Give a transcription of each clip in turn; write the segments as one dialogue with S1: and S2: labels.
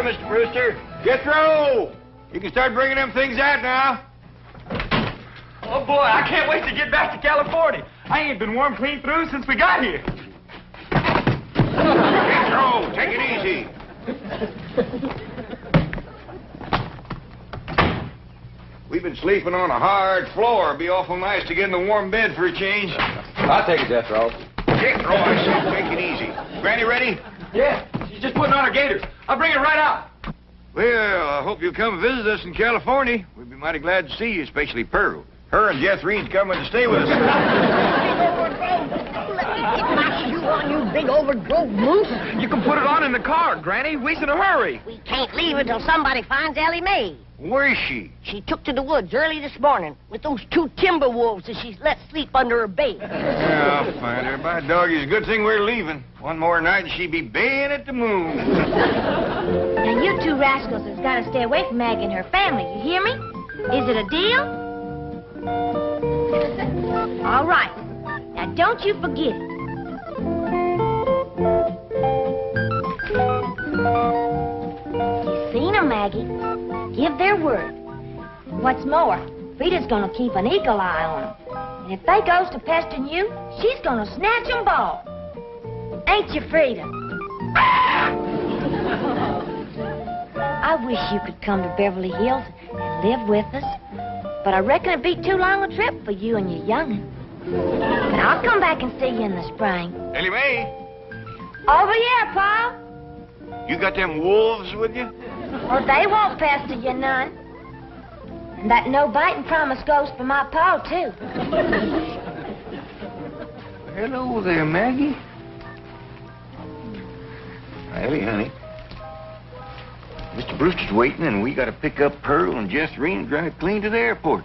S1: Sorry, Mr. Brewster. Jethro! You can start bringing them things out now.
S2: Oh, boy, I can't wait to get back to California. I ain't been warm clean through since we got here.
S1: Jethro, take it easy. We've been sleeping on a hard floor. It'd be awful nice to get in the warm bed for a change.
S3: I'll take it, Jethro.
S1: Jethro, I said take it easy. Granny ready?
S2: Yeah, she's just putting on her gaiters. I'll bring her right out.
S1: Well, I hope you'll come visit us in California. We'd be mighty glad to see you, especially Pearl. Her and Jethrine's coming to stay with us.
S4: Let me get my shoe on, you big overgrown moose.
S2: You can put it on in the car, Granny. We's in a hurry.
S4: We can't leave until somebody finds Ellie Mae.
S1: Where is she?
S4: She took to the woods early this morning with those 2 timber wolves that she's let sleep under her bait.
S1: Yeah, I'll find her. By doggy, it's a good thing we're leaving. One more night and she'd be baying at the moon.
S5: Now, you 2 rascals has got to stay away from Maggie and her family. You hear me? Is it a deal? All right. Now, don't you forget it. You seen them, Maggie. Give their word. What's more, Frida's gonna keep an eagle eye on them. And if they goes to pestering you, she's gonna snatch them both. Ain't you, Frida? I wish you could come to Beverly Hills and live with us. But I reckon it'd be too long a trip for you and your young'un. But I'll come back and see you in the spring.
S1: Ellie Mae,
S5: Over here, Pa.
S1: you got them wolves with you?
S5: Or they won't pester you none. And that no-biting promise goes for my pa, too.
S1: Hello there, Maggie. Ellie, honey. Mr. Brewster's waiting, and we got to pick up Pearl and Jethrine and drive clean to the airport.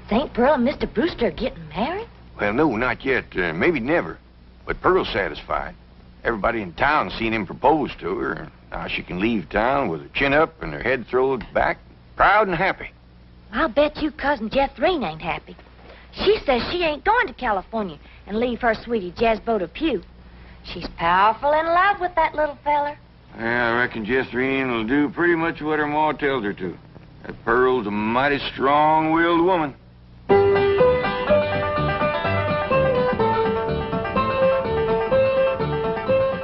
S5: Think Pearl and Mr. Brewster are getting married?
S1: Well, no, not yet. Maybe never. But Pearl's satisfied. Everybody in town's seen him propose to her. Now she can leave town with her chin up and her head thrown back, proud and happy.
S5: I'll bet you Cousin Jethrine ain't happy. She says she ain't going to California and leave her sweetie Jezbo to Pew. She's powerful in love with that little feller.
S1: Yeah, I reckon Jethrine will do pretty much what her ma tells her to. That Pearl's a mighty strong-willed woman.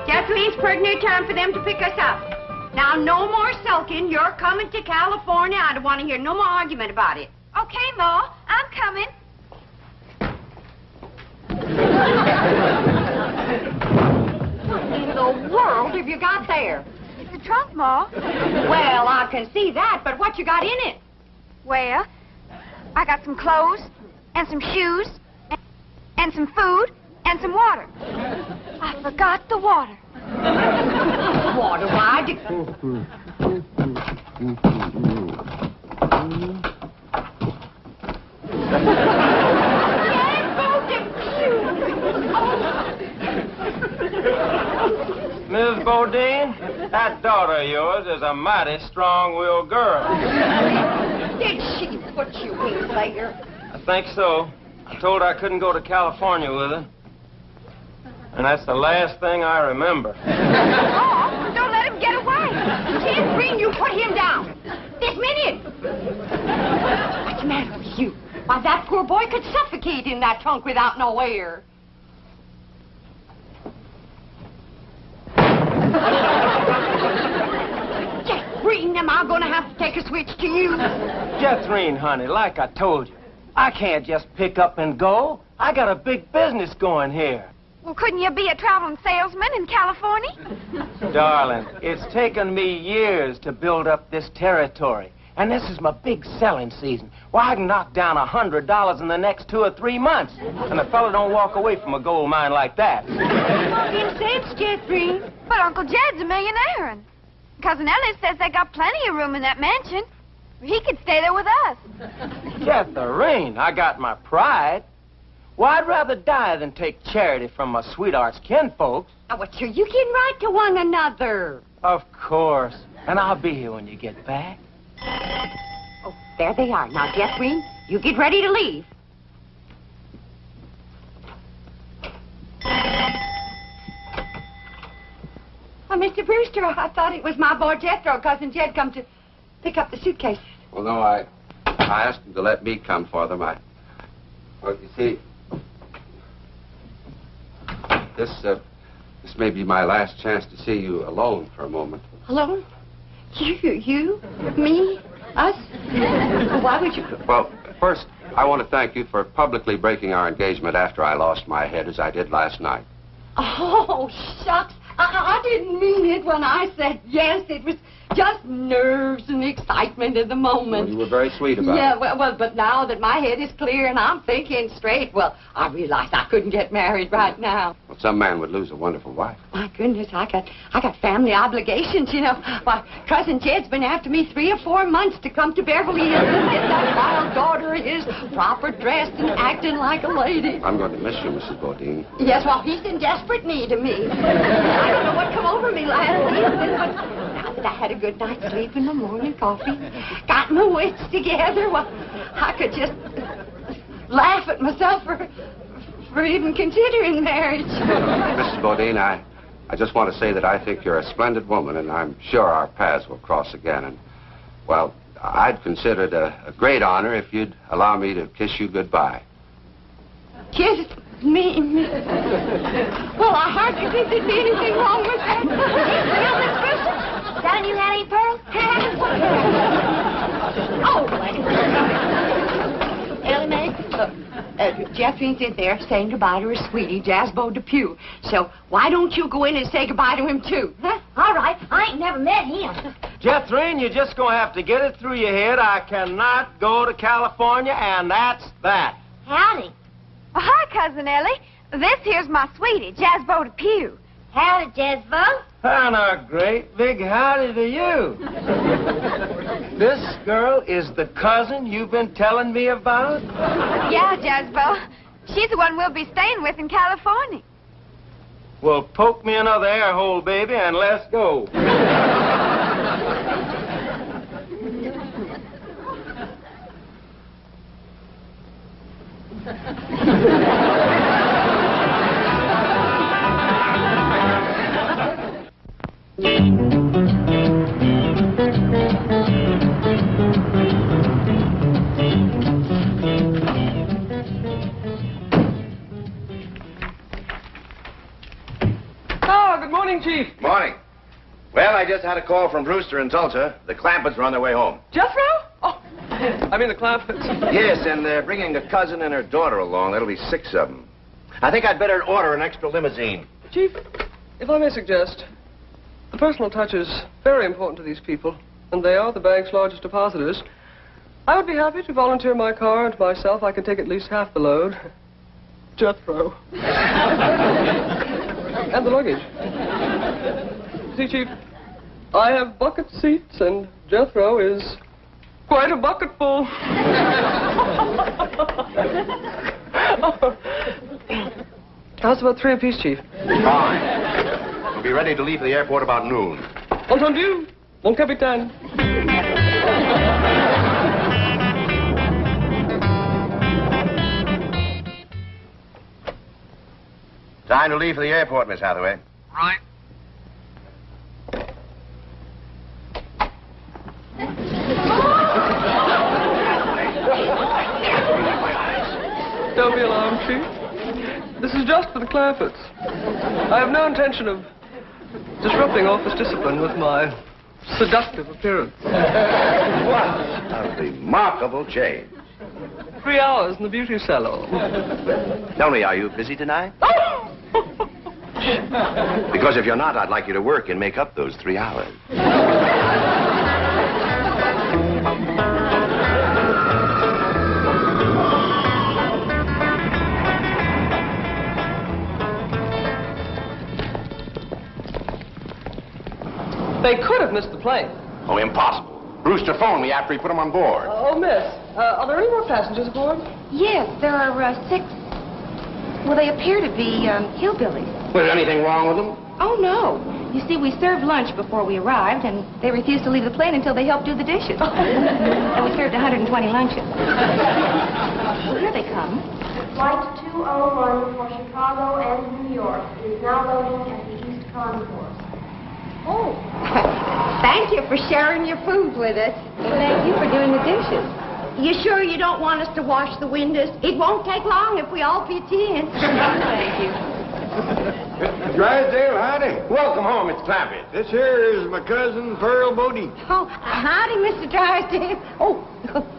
S6: Jethrine's pretty near time for them to pick us up. Now, no more sulking. You're coming to California. I don't want to hear no more argument about it. Okay, Ma. I'm coming. What in the world have you got there?
S7: It's a trunk, Ma.
S6: Well, I can see that, but what you got in it?
S7: Well, I got some clothes, and some shoes, and some food, and some water. I forgot the water.
S6: Water, why?
S3: Miss Bodine, that daughter of yours is a mighty strong-willed girl.
S6: Did she put you in there?
S3: I think so. I told her I couldn't go to California with her. And that's the last thing I remember.
S6: Oh, don't let him get away. Tim Green, you put him down. This minute. What's the matter with you? Why, that poor boy could suffocate in that trunk without no air. Jack Green, am I going to have to take a switch to you?
S3: Jethrine, honey, like I told you, I can't just pick up and go. I got a big business going here.
S7: Well, couldn't you be a traveling salesman in California?
S3: Darling, it's taken me years to build up this territory. And this is my big selling season. Why, I can knock down $100 in the next 2 or 3 months. And a fella don't walk away from a gold mine like that.
S6: Talking sense, Jeffrey.
S7: But Uncle Jed's a millionaire, and Cousin Ellis says they got plenty of room in that mansion. He could stay there with us.
S3: Jethrine, I got my pride. Well, I'd rather die than take charity from my sweetheart's kinfolks.
S6: Now, what sure you can write to one another.
S3: Of course. And I'll be here when you get back.
S6: Oh, there they are. Now, Jeffrey, you get ready to leave. Mr. Brewster, I thought it was my boy Jethro, Cousin Jed, come to pick up the suitcases.
S8: Well, no, I asked him to let me come for them. Well, you see, this may be my last chance to see you alone for a moment.
S6: Alone? You, me, us? Why would you...
S8: Well, first, I want to thank you for publicly breaking our engagement after I lost my head, as I did last night.
S6: Oh, shucks. I didn't mean it when I said yes. It was just nerves and excitement at the moment.
S8: Well, you were very sweet about it.
S6: Yeah, well, but now that my head is clear and I'm thinking straight, well, I realize I couldn't get married right now.
S8: Well, some man would lose a wonderful wife.
S6: My goodness, I got family obligations, you know. Why, Cousin Jed's been after me 3 or 4 months to come to Beverly Hills and get that wild daughter of his proper dressed and acting like a lady.
S8: I'm going to miss you, Mrs. Bodine.
S6: Yes, well, he's in desperate need of me. I don't know what come over me last evening, but now that I had a good night's sleep in the morning, coffee, got my wits together, well, I could just laugh at myself for even considering marriage.
S8: Mrs. Bodine, I just want to say that I think you're a splendid woman, and I'm sure our paths will cross again. And, well, I'd consider it a great honor if you'd allow me to kiss you goodbye.
S6: Kiss me? Well, I hardly think there'd be anything wrong with that.
S5: Well, Miss Brewster, is that a new Hattie Pearl?
S6: Oh, Ellie Mae, Jethrine's in there saying goodbye to her sweetie, Jasbo Depew. So why don't you go in and say goodbye to him, too? Huh?
S5: All right, I ain't never met him.
S3: Jethrine, you're just going to have to get it through your head. I cannot go to California, and that's that.
S5: Howdy.
S7: Oh, hi, Cousin Ellie. This here's my sweetie, Jasbo Depew.
S5: Howdy, Jasbo.
S3: And a great big howdy to you. This girl is the cousin you've been telling me about?
S7: Yeah, Jasbo. She's the one we'll be staying with in California.
S3: Well, poke me another air hole, baby, and let's go.
S2: Oh, good morning, Chief.
S9: Morning. Well, I just had a call from Brewster in Tulsa. The Clampetts are on their way home.
S2: Jethro? Oh, I mean the Clampetts.
S9: Yes, and they're bringing a cousin and her daughter along. That'll be 6 of them. I think I'd better order an extra limousine.
S2: Chief, if I may suggest, the personal touch is very important to these people, and they are the bank's largest depositors. I would be happy to volunteer my car and myself. I can take at least half the load. Jethro. And the luggage. See, Chief, I have bucket seats, and Jethro is quite a bucketful. How's about 3 apiece, Chief?
S9: Fine. We'll be ready to leave for the airport about noon.
S2: Entendu, mon capitaine.
S9: Time to leave for the airport, Miss Hathaway.
S2: Right. Don't be alarmed, Chief. This is just for the Clampetts. I have no intention of disrupting office discipline with my seductive appearance.
S9: What a remarkable change.
S2: 3 hours in the beauty salon.
S9: Tell me, are you busy tonight? Because if you're not, I'd like you to work and make up those 3 hours.
S2: They could have missed the plane.
S9: Oh, impossible. Brewster phoned me after he put them on board.
S2: Oh, miss, are there any more passengers aboard?
S7: Yes, there are 6. Well, they appear to be hillbillies.
S9: Was anything wrong with them?
S7: Oh, no. You see, we served lunch before we arrived, and they refused to leave the plane until they helped do the dishes. And we served 120 lunches. Well, here they come.
S10: Flight 201 for Chicago and New York is now loading at the East Concourse.
S6: Oh, thank you for sharing your food with us.
S7: Well, thank you for doing the dishes.
S6: You sure you don't want us to wash the windows? It won't take long if we all pitch in.
S7: Thank you.
S1: Drysdale, howdy.
S9: Welcome home, Mr. Clampett.
S1: This here is my cousin, Pearl Bodie.
S6: Oh, howdy, Mr. Drysdale. Oh,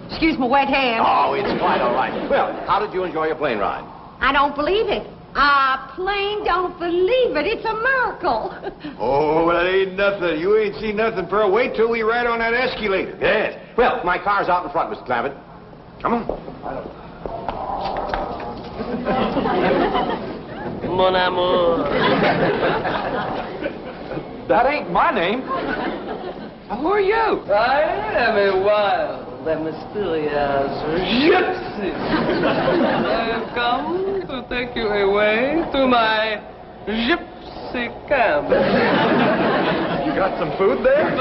S6: excuse my wet hand.
S9: Oh, it's quite all right. Well, how did you enjoy your plane ride?
S6: I don't believe it. I plain don't believe it. It's a miracle.
S1: Oh, well, that ain't nothing. You ain't seen nothing, Pearl. Wait till we ride on that escalator.
S9: Yes. Well, my car's out in front, Mr. Clampett.
S1: Come on.
S2: Mon amour.
S10: That ain't my name. Who are you?
S2: I am a wild and mysterious gypsy. I have come to take you away to my gypsy camp.
S10: You got some food there?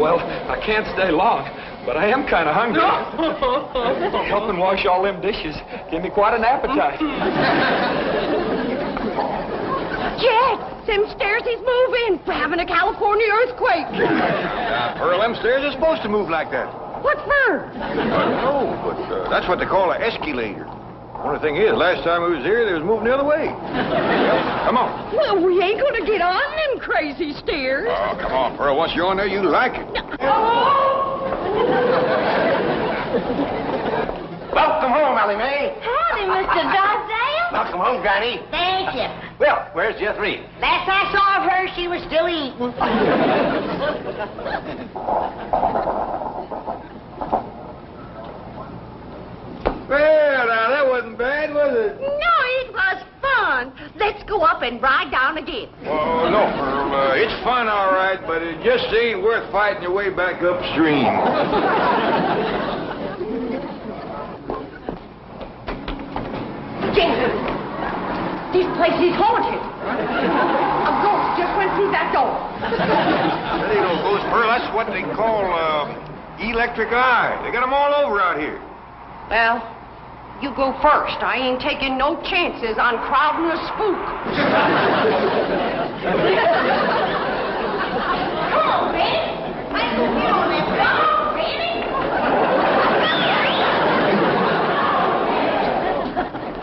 S10: Well, I can't stay long, but I am kind of hungry. Helping wash all them dishes gave me quite an appetite.
S6: Jack, them stairs is moving. We're having a California earthquake.
S1: Pearl, them stairs are supposed to move like that.
S6: What for?
S1: I don't know, but that's what they call an escalator. Only thing is, last time we was here, they was moving the other way. Come on.
S6: Well, we ain't gonna get on them crazy stairs.
S1: Oh, come on, Pearl. Once you're on there, you like it.
S9: Welcome home, Allie Mae.
S4: Howdy, Mr. Drysdale.
S9: Welcome home, Granny.
S4: Thank you.
S9: Well, where's Jethrine?
S4: Last I saw of her, she was still eating.
S1: Well, now, that wasn't bad, was it?
S6: No, it was fun. Let's go up and ride down again.
S1: Oh, no, Pearl. It's fun, all right, but it just ain't worth fighting your way back upstream.
S6: Jason, this place is haunted. A ghost just went through that door.
S1: That ain't no ghost, Pearl. That's what they call electric eye. They got them all over out here.
S6: Well, you go first. I ain't taking no chances on crowding a spook.
S4: Come on, Benny. I can get on that dog, Benny.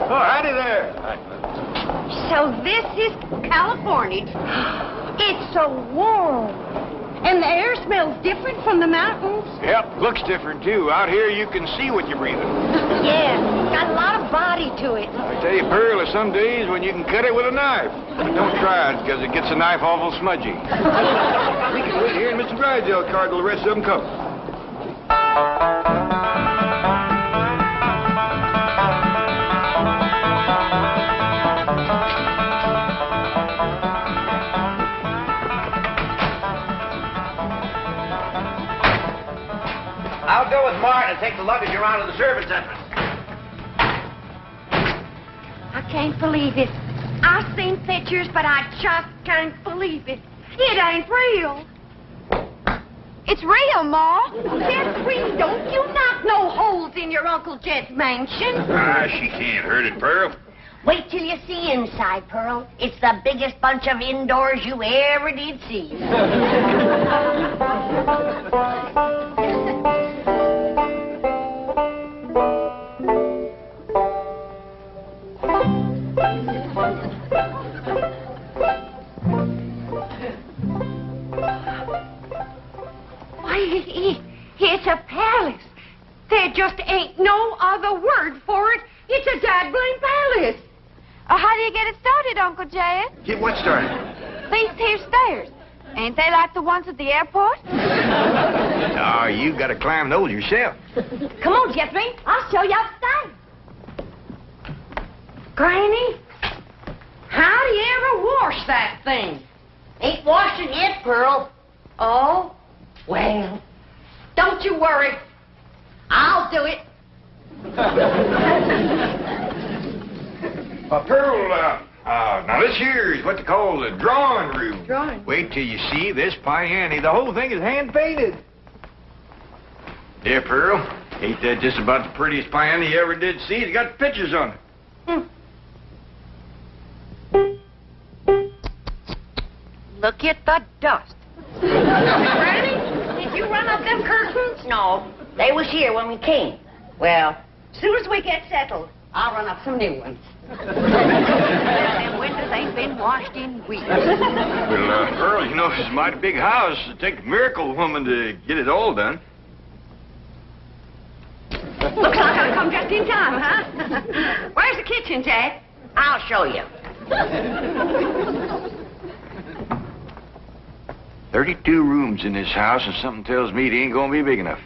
S1: Oh, howdy there.
S6: So this is California. It's so warm. And the air smells different from the mountains.
S1: Yep, looks different, too. Out here, you can see what you're breathing.
S6: Yeah, got a lot of body to it.
S1: I tell you, Pearl, there's some days when you can cut it with a knife. But don't try it, because it gets the knife awful smudgy. We can wait here in Mr. Drysdale's car till the rest of them come.
S9: I'll go with Martin and take the luggage around to the service entrance.
S6: I can't believe it. I've seen pictures, but I just can't believe it. It ain't real. It's real, Ma. Jethrine, don't you knock no holes in your Uncle Jet's mansion.
S1: Ah, she can't hurt it, Pearl.
S4: Wait till you see inside, Pearl. It's the biggest bunch of indoors you ever did see.
S6: It's a palace. There just ain't no other word for it. It's a dazzling palace.
S7: How do you get it started, Uncle Jed?
S1: Get what started?
S7: These here stairs. Ain't they like the ones at the airport?
S1: Oh, you got to climb those yourself.
S6: Come on, Jethrine. I'll show you upstairs. Granny, how do you ever wash that thing?
S4: Ain't washing yet, Pearl.
S6: Oh, well, don't you worry. I'll do it.
S1: Pearl, now this here is what they call the drawing room.
S6: Drawing?
S1: Wait till you see this piano. The whole thing is hand-painted. Yeah, Pearl. Ain't that just about the prettiest piano you ever did see? It's got pictures on it.
S6: Look at the dust. Granny, did you run up them curtains?
S4: No, they was here when we came.
S6: Well, as soon as we get settled, I'll run up some new ones. Them windows ain't been washed in weeks.
S1: Well, Earl, you know, it's a mighty big house. It'd take a miracle woman to get it all done.
S6: Looks like I come just in time, huh? Where's the kitchen, Jack?
S4: I'll show you.
S1: 32 rooms in this house, and something tells me it ain't gonna be big enough.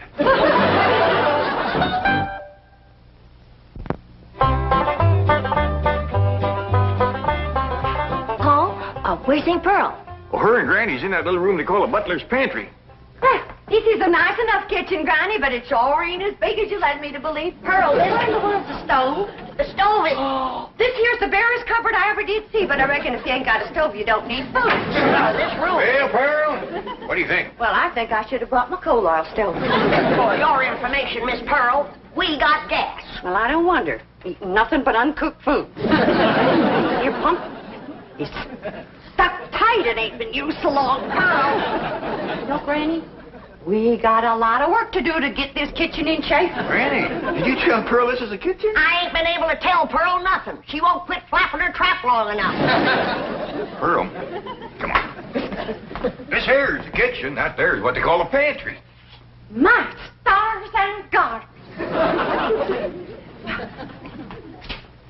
S5: Where's St. Pearl?
S1: Well, her and Granny's in that little room they call a butler's pantry.
S6: This is a nice enough kitchen, Granny, but it sure ain't as big as you led me to believe. Pearl, this is the one with the stove.
S4: The stove is...
S6: This here's the barest cupboard I ever did see, but I reckon if you ain't got a stove, you don't need food.
S4: This room...
S1: Well, Pearl, what do you think?
S6: Well, I think I should have brought my coal oil stove.
S4: For your information, Miss Pearl, we got gas.
S6: Well, I don't wonder. Eating nothing but uncooked food. Your pump is stuck tight. It ain't been used so long, Pearl. Look, Granny, we got a lot of work to do to get this kitchen in shape.
S1: Granny, did you tell Pearl this is a kitchen?
S4: I ain't been able to tell Pearl nothing. She won't quit flapping her trap long enough.
S1: Pearl, come on. This here is the kitchen. That there is what they call a pantry.
S6: My stars and garters.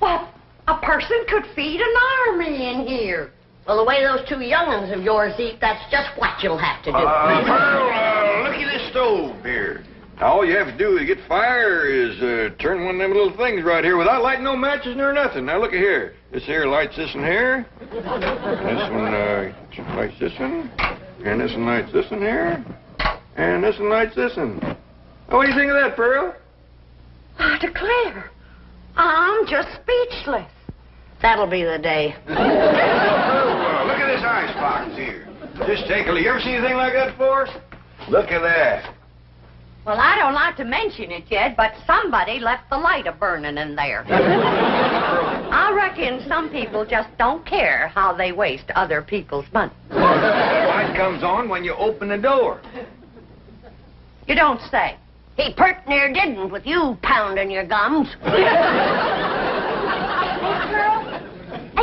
S6: Well, a person could feed an army in here.
S4: Well, the way those two young'uns of yours eat, that's just what you'll have to do.
S1: Pearl, look at this stove here. Now, all you have to do to get fire is turn one of them little things right here without lighting no matches nor nothing. Now, look at here. This here lights this in here. This one lights this one. And this one lights this one here. And this one lights this one. Now, what do you think of that, Pearl?
S6: I declare, I'm just speechless.
S4: That'll be the day.
S1: Look at this icebox here. Just take a look. You ever seen anything like that before? Look at that.
S6: Well, I don't like to mention it yet, but somebody left the light a-burning in there. I reckon some people just don't care how they waste other people's money.
S1: The light comes on when you open the door.
S6: You don't say.
S4: He pert near didn't with you pounding your gums.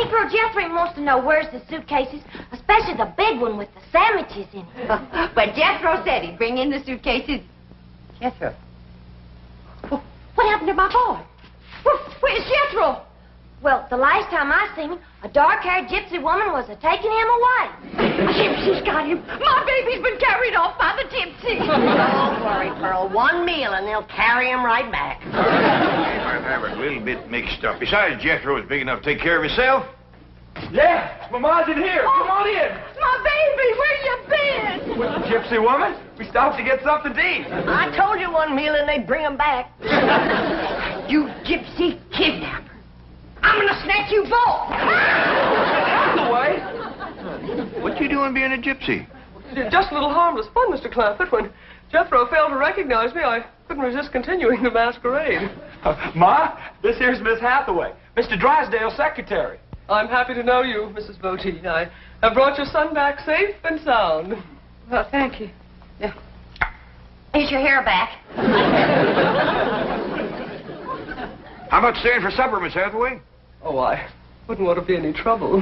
S5: Pearl Jethrine wants to know where's the suitcases, especially the big one with the sandwiches in it.
S6: But Jethro said he'd bring in the suitcases. Jethro? What happened to my boy? Where's Jethro?
S5: Well, the last time I seen him, a dark-haired gypsy woman was taking him away.
S6: A gypsy's got him. My baby's been carried off by the gypsy.
S4: Don't worry, Pearl. One meal and they'll carry him right back.
S1: He might have a little bit mixed up. Besides, Jethro is big enough to take care of himself.
S10: Yeah, Mama's in here. Come on in.
S6: My baby, where you been?
S10: With the gypsy woman? We stopped to get something to eat.
S4: I told you one meal and they'd bring him back.
S6: You gypsy kidnapper. I'm gonna snatch you both.
S10: Out of the way.
S1: What you doing being a gypsy?
S2: Just a little harmless fun, Mr. Clampett. When Jethro failed to recognize me, I couldn't resist continuing the masquerade.
S10: Ma, this here's Miss Hathaway, Mr. Drysdale's secretary.
S2: I'm happy to know you, Mrs. Botine. I have brought your son back safe and sound.
S6: Well, thank you. Yeah. Is your hair back?
S1: How about staying for supper, Miss Hathaway?
S2: Oh, I wouldn't want to be any trouble.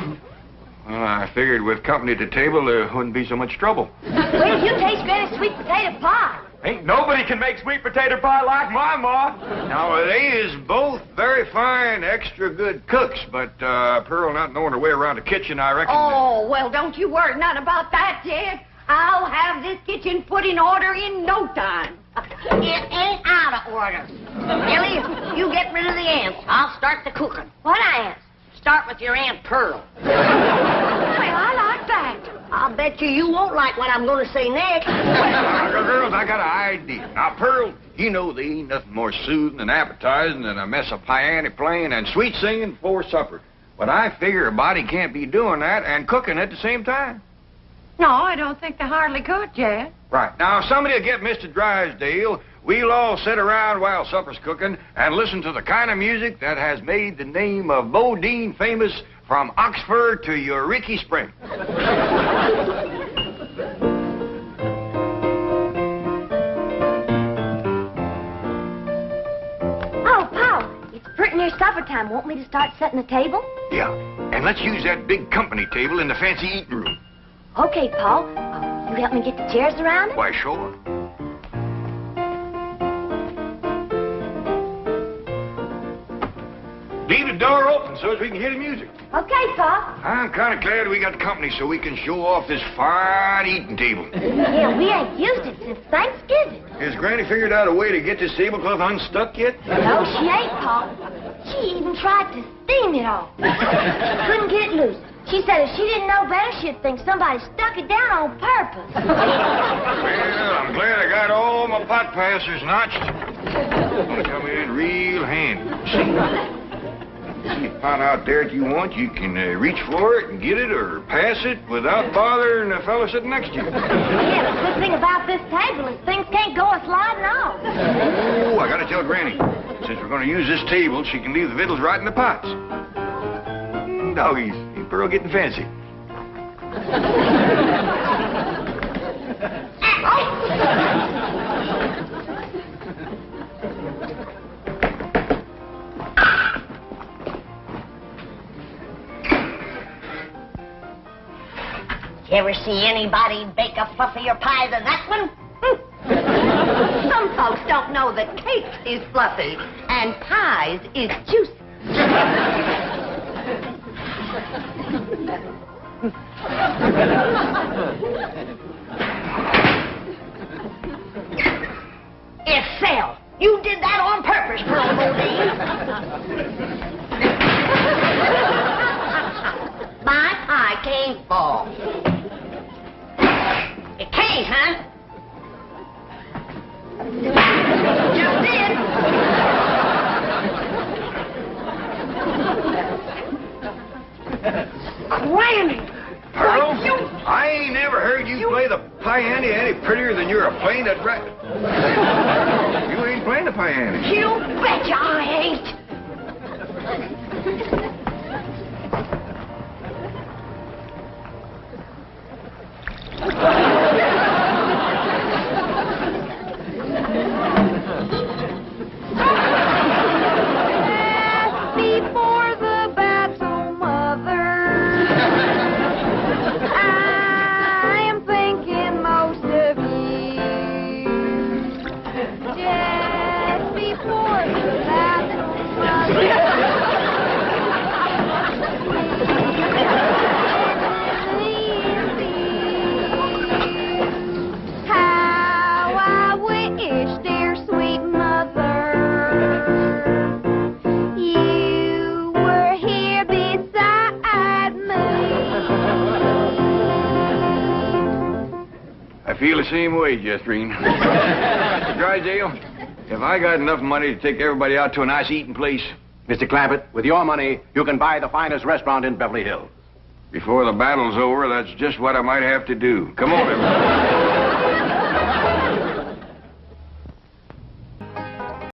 S1: Well, I figured with company at the table, there wouldn't be so much trouble.
S5: Wait till you taste Granny's sweet potato pie.
S10: Ain't nobody can make sweet potato pie like my Ma.
S1: Now, they is both very fine, extra good cooks, but Pearl not knowing her way around the kitchen, I reckon...
S6: Oh, well, don't you worry none about that, Jed. I'll have this kitchen put in order in no time.
S4: It ain't out of order. Billy, you get rid of the ants. I'll start the cooking.
S5: What ants?
S4: Start with your Aunt Pearl.
S6: Well, I like that.
S4: I'll bet you won't like what I'm going to say next.
S1: Girls, I got an idea. Now, Pearl, you know there ain't nothing more soothing and appetizing than a mess of piano playing and sweet singing before supper. But I figure a body can't be doing that and cooking at the same time.
S6: No, I don't think they hardly could, Jed.
S1: Right. Now, if somebody will get Mr. Drysdale, we'll all sit around while supper's cooking and listen to the kind of music that has made the name of Bodine famous from Oxford to Eureka Spring.
S5: supper time. Want me to start setting the table?
S1: Yeah. And let's use that big company table in the fancy eating room.
S5: Okay, Paul. You help me get the chairs around it?
S1: Why, sure. Leave the door open so as we can hear the music.
S5: Okay, Paul.
S1: I'm kind of glad we got company so we can show off this fine eating table.
S5: Yeah, we ain't used it since Thanksgiving.
S1: Has Granny figured out a way to get this tablecloth unstuck yet?
S5: No, she ain't, Paul. She even tried to steam it off. Couldn't get loose. She said if she didn't know better, she'd think somebody stuck it down on purpose.
S1: Well, I'm glad I got all my pot passers notched. It's gonna come in real handy. See? See a pot out there that you want, you can reach for it and get it or pass it without bothering the fellow sitting next to you.
S5: Yeah, the good thing about this table is things can't go a-sliding off.
S1: Oh, I gotta tell Granny. Since we're gonna use this table, she can leave the victuals right in the pots. Doggies, ain't Pearl getting fancy.
S4: You ever see anybody bake a fluffier pie than that one?
S6: Some folks don't know that cake is fluffy and pies is juicy.
S4: It fell. You did that on purpose, Pearl Bodine.
S6: My pie can't fall.
S4: It can't, huh?
S6: Just did.
S4: Granny!
S1: Pearl, I ain't never heard you play the piano any prettier than you're playing that You ain't playing the piano.
S4: You betcha I ain't.
S5: Before the battle, Mother, I am thinking most of you. Just before the battle, Mother, how I wish, dear sweet mother, you were here beside me.
S1: I feel the same way, Jethrine. Mr. Drysdale, have I got enough money to take everybody out to a nice eating place?
S9: Mr. Clampett, with your money, you can buy the finest restaurant in Beverly Hills.
S1: Before the battle's over, that's just what I might have to do. Come on, everybody.